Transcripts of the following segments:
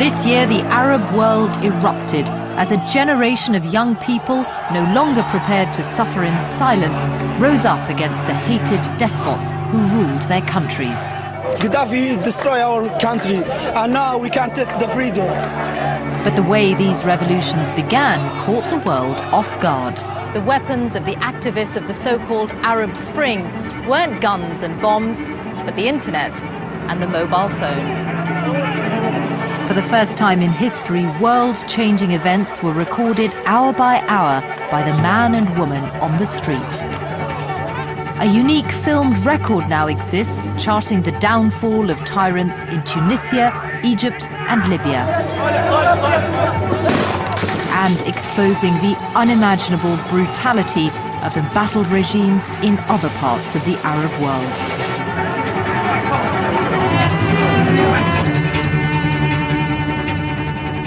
This year, the Arab world erupted as a generation of young people, no longer prepared to suffer in silence, rose up against the hated despots who ruled their countries. Gaddafi has destroyed our country, and now we can't test the freedom. But the way these revolutions began caught the world off guard. The weapons of the activists of the so-called Arab Spring weren't guns and bombs, but the internet and the mobile phone. For the first time in history, world-changing events were recorded hour by hour by the man and woman on the street. A unique filmed record now exists, charting the downfall of tyrants in Tunisia, Egypt and Libya, and exposing the unimaginable brutality of embattled regimes in other parts of the Arab world.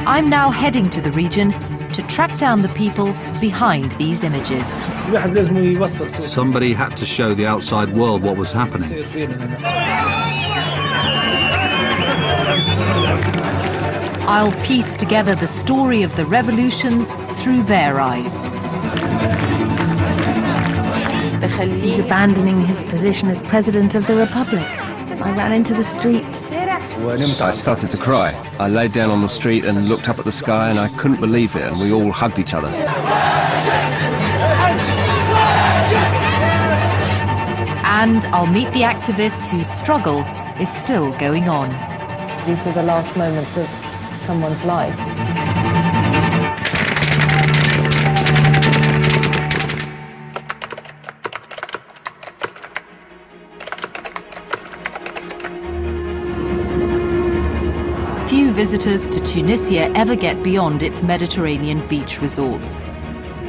I'm now heading to the region to track down the people behind these images. Somebody had to show the outside world what was happening. I'll piece together the story of the revolutions through their eyes. He's abandoning his position as President of the Republic. I ran into the street. I started to cry. I laid down on the street and looked up at the sky, and I couldn't believe it, and we all hugged each other. And I'll meet the activists whose struggle is still going on. These are the last moments of someone's life. Few visitors to Tunisia ever get beyond its Mediterranean beach resorts.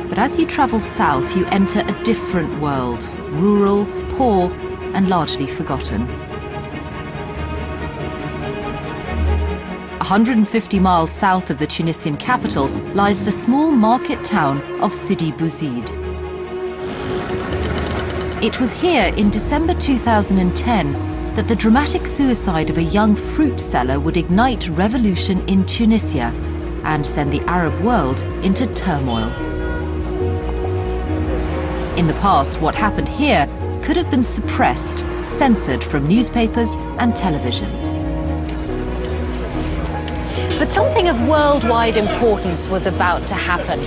But as you travel south, you enter a different world, rural, poor, and largely forgotten. 150 miles south of the Tunisian capital lies the small market town of Sidi Bouzid. It was here in December 2010 that the dramatic suicide of a young fruit seller would ignite revolution in Tunisia and send the Arab world into turmoil. In the past, what happened here could have been suppressed, censored from newspapers and television. But something of worldwide importance was about to happen.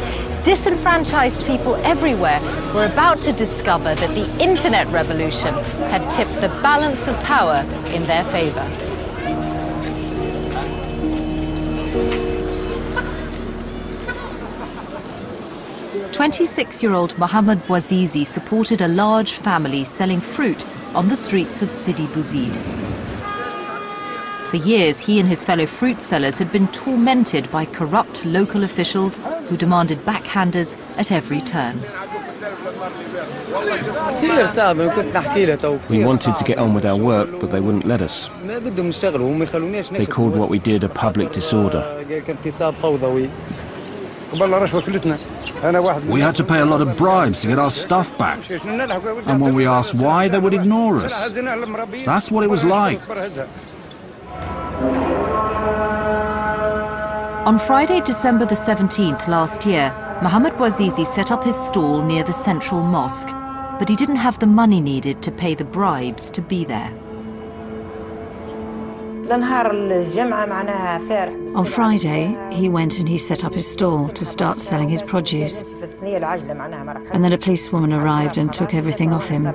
Disenfranchised people everywhere were about to discover that the internet revolution had tipped the balance of power in their favor. "26-year-old Mohammed Bouazizi supported a large family selling fruit on the streets of Sidi Bouzid. For years, he and his fellow fruit sellers had been tormented by corrupt local officials who demanded backhanders at every turn. We wanted to get on with our work, but they wouldn't let us. They called what we did a public disorder. We had to pay a lot of bribes to get our stuff back. And when we asked why, they would ignore us. That's what it was like. On Friday, December the 17th last year, Mohammed Bouazizi set up his stall near the central mosque, but he didn't have the money needed to pay the bribes to be there. On Friday, he went and he set up his stall to start selling his produce. And then a policewoman arrived and took everything off him.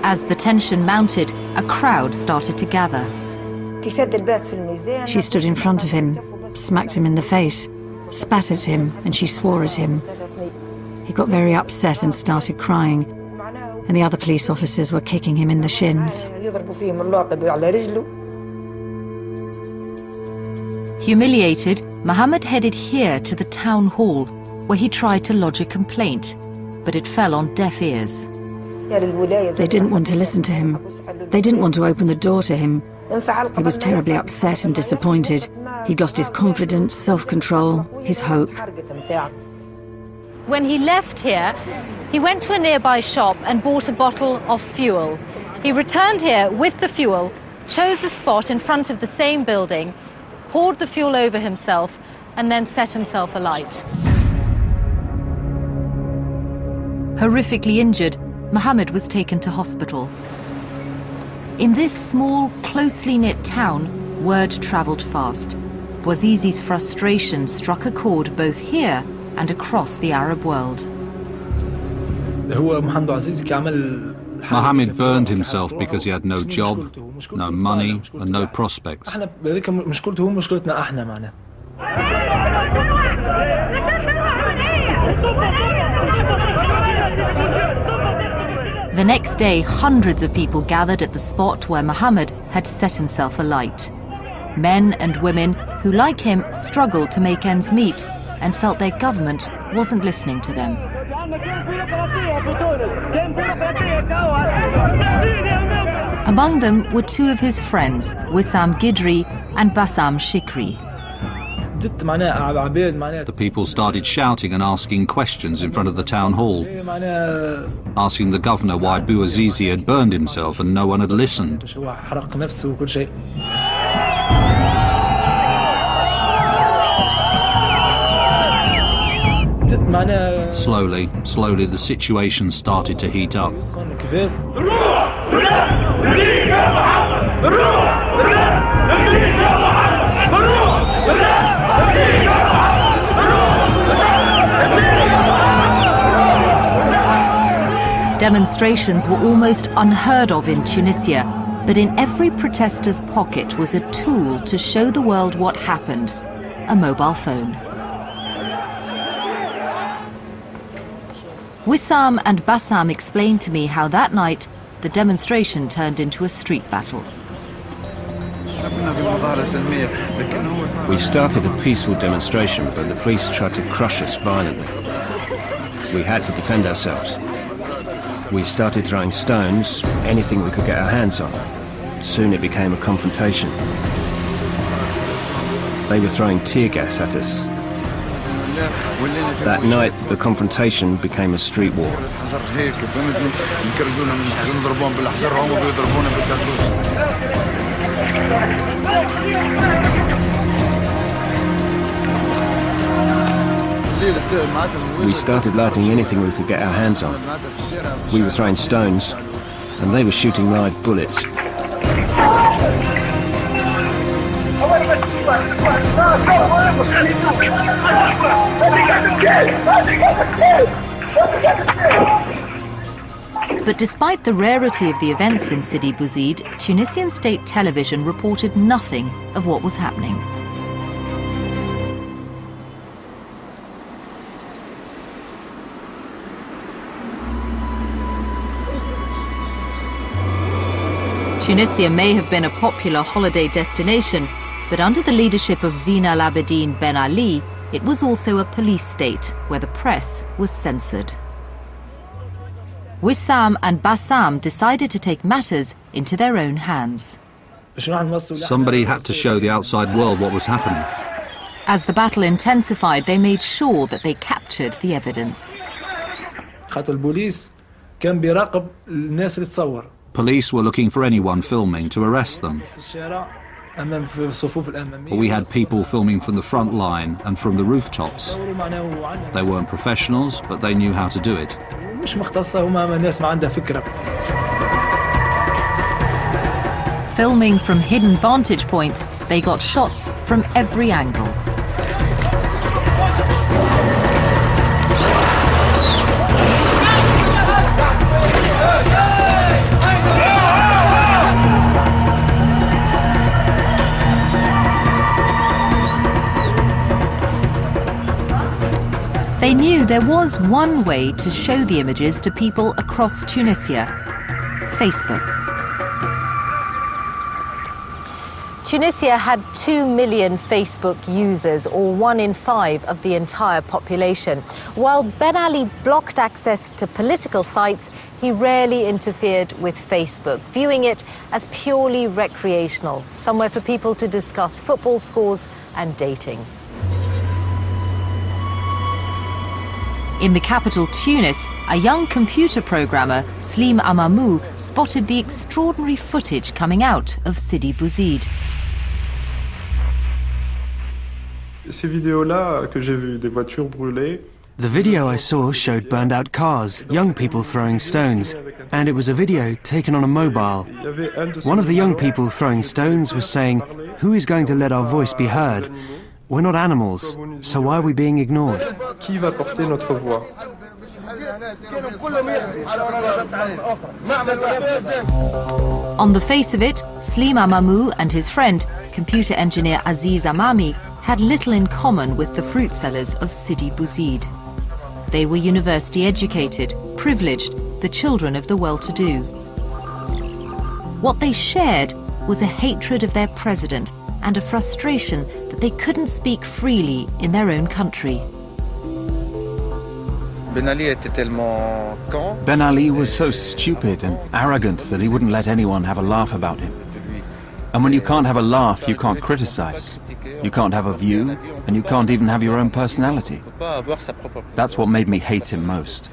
As the tension mounted, a crowd started to gather. She stood in front of him, smacked him in the face, spat at him, and she swore at him. He got very upset and started crying, and the other police officers were kicking him in the shins. Humiliated, Mohammed headed here to the town hall, where he tried to lodge a complaint, but it fell on deaf ears. They didn't want to listen to him. They didn't want to open the door to him. He was terribly upset and disappointed. He'd lost his confidence, self-control, his hope. When he left here, he went to a nearby shop and bought a bottle of fuel. He returned here with the fuel chose a spot in front of the same building, poured the fuel over himself, and then set himself alight. Horrifically injured, Mohammed was taken to hospital. In this small, closely knit town, word travelled fast. Bouazizi's frustration struck a chord both here and across the Arab world. Mohammed burned himself because he had no job, no money, and no prospects. The next day, hundreds of people gathered at the spot where Mohammed had set himself alight. Men and women who, like him, struggled to make ends meet and felt their government wasn't listening to them. Among them were two of his friends, Wissam Gidri and Bassam Shikri. The people started shouting and asking questions in front of the town hall, asking the governor why Bouazizi had burned himself and no one had listened. Slowly, the situation started to heat up. Demonstrations were almost unheard of in Tunisia, but in every protester's pocket was a tool to show the world what happened: a mobile phone. Wissam and Bassam explained to me how that night the demonstration turned into a street battle. We started a peaceful demonstration, but the police tried to crush us violently. We had to defend ourselves. We started throwing stones, anything we could get our hands on. Soon it became a confrontation. They were throwing tear gas at us. That night, the confrontation became a street war. We started lighting anything we could get our hands on. We were throwing stones, and they were shooting live bullets. But despite the rarity of the events in Sidi Bouzid, Tunisian state television reported nothing of what was happening. Tunisia may have been a popular holiday destination, but under the leadership of Zine Al Abidine Ben Ali, it was also a police state where the press was censored. Wissam and Bassam decided to take matters into their own hands. Somebody had to show the outside world what was happening. As the battle intensified, they made sure that they captured the evidence. Police were looking for anyone filming to arrest them. But we had people filming from the front line and from the rooftops. They weren't professionals, but they knew how to do it. Filming from hidden vantage points, they got shots from every angle. They knew there was one way to show the images to people across Tunisia: Facebook. Tunisia had 2 million Facebook users, or 1 in 5 of the entire population. While Ben Ali blocked access to political sites, he rarely interfered with Facebook, viewing it as purely recreational, somewhere for people to discuss football scores and dating. In the capital Tunis, a young computer programmer, Slim Amamou, spotted the extraordinary footage coming out of Sidi Bouzid. The video I saw showed burned out cars, young people throwing stones, and it was a video taken on a mobile. One of the young people throwing stones was saying, "Who is going to let our voice be heard? We're not animals, so why are we being ignored?" On the face of it, Slim Amamou and his friend, computer engineer Aziz Amami, had little in common with the fruit sellers of Sidi Bouzid. They were university educated, privileged, the children of the well-to-do. What they shared was a hatred of their president and a frustration that they couldn't speak freely in their own country. Ben Ali was so stupid and arrogant that he wouldn't let anyone have a laugh about him. And when you can't have a laugh, you can't criticize. You can't have a view, and you can't even have your own personality. That's what made me hate him most.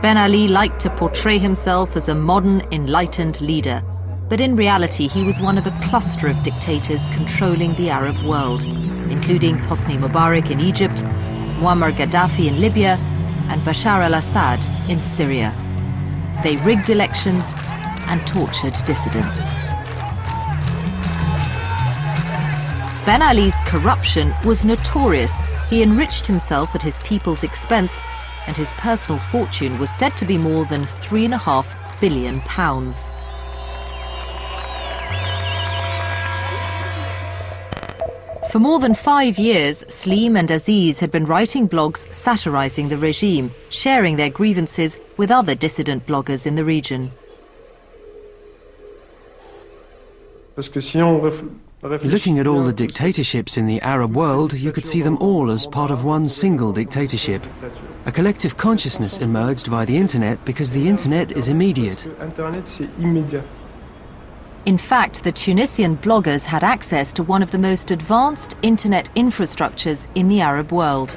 Ben Ali liked to portray himself as a modern, enlightened leader, but in reality he was one of a cluster of dictators controlling the Arab world, including Hosni Mubarak in Egypt, Muammar Gaddafi in Libya, and Bashar al-Assad in Syria. They rigged elections and tortured dissidents. Ben Ali's corruption was notorious. He enriched himself at his people's expense, and his personal fortune was said to be more than £3.5 billion. For more than 5 years, Slim and Aziz had been writing blogs satirizing the regime, sharing their grievances with other dissident bloggers in the region. Looking at all the dictatorships in the Arab world, you could see them all as part of one single dictatorship. A collective consciousness emerged via the internet because the internet is immediate. In fact, the Tunisian bloggers had access to one of the most advanced internet infrastructures in the Arab world.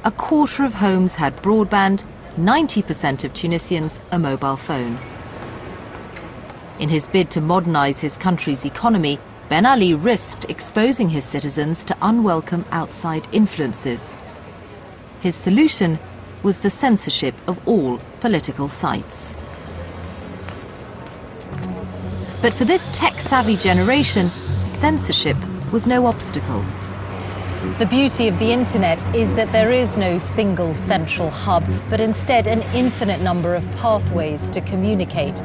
A quarter of homes had broadband, 90% of Tunisians a mobile phone. In his bid to modernize his country's economy, Ben Ali risked exposing his citizens to unwelcome outside influences. His solution was the censorship of all political sites. But for this tech-savvy generation, censorship was no obstacle. The beauty of the internet is that there is no single central hub, but instead an infinite number of pathways to communicate.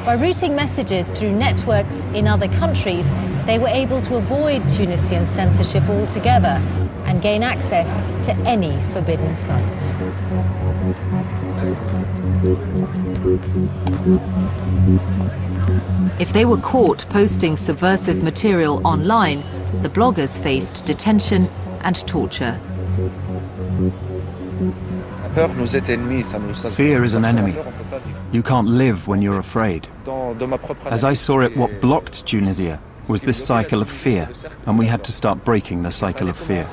By routing messages through networks in other countries, they were able to avoid Tunisian censorship altogether and gain access to any forbidden site. If they were caught posting subversive material online, the bloggers faced detention and torture. Fear is an enemy. You can't live when you're afraid. As I saw it, what blocked Tunisia was this cycle of fear, and we had to start breaking the cycle of fear.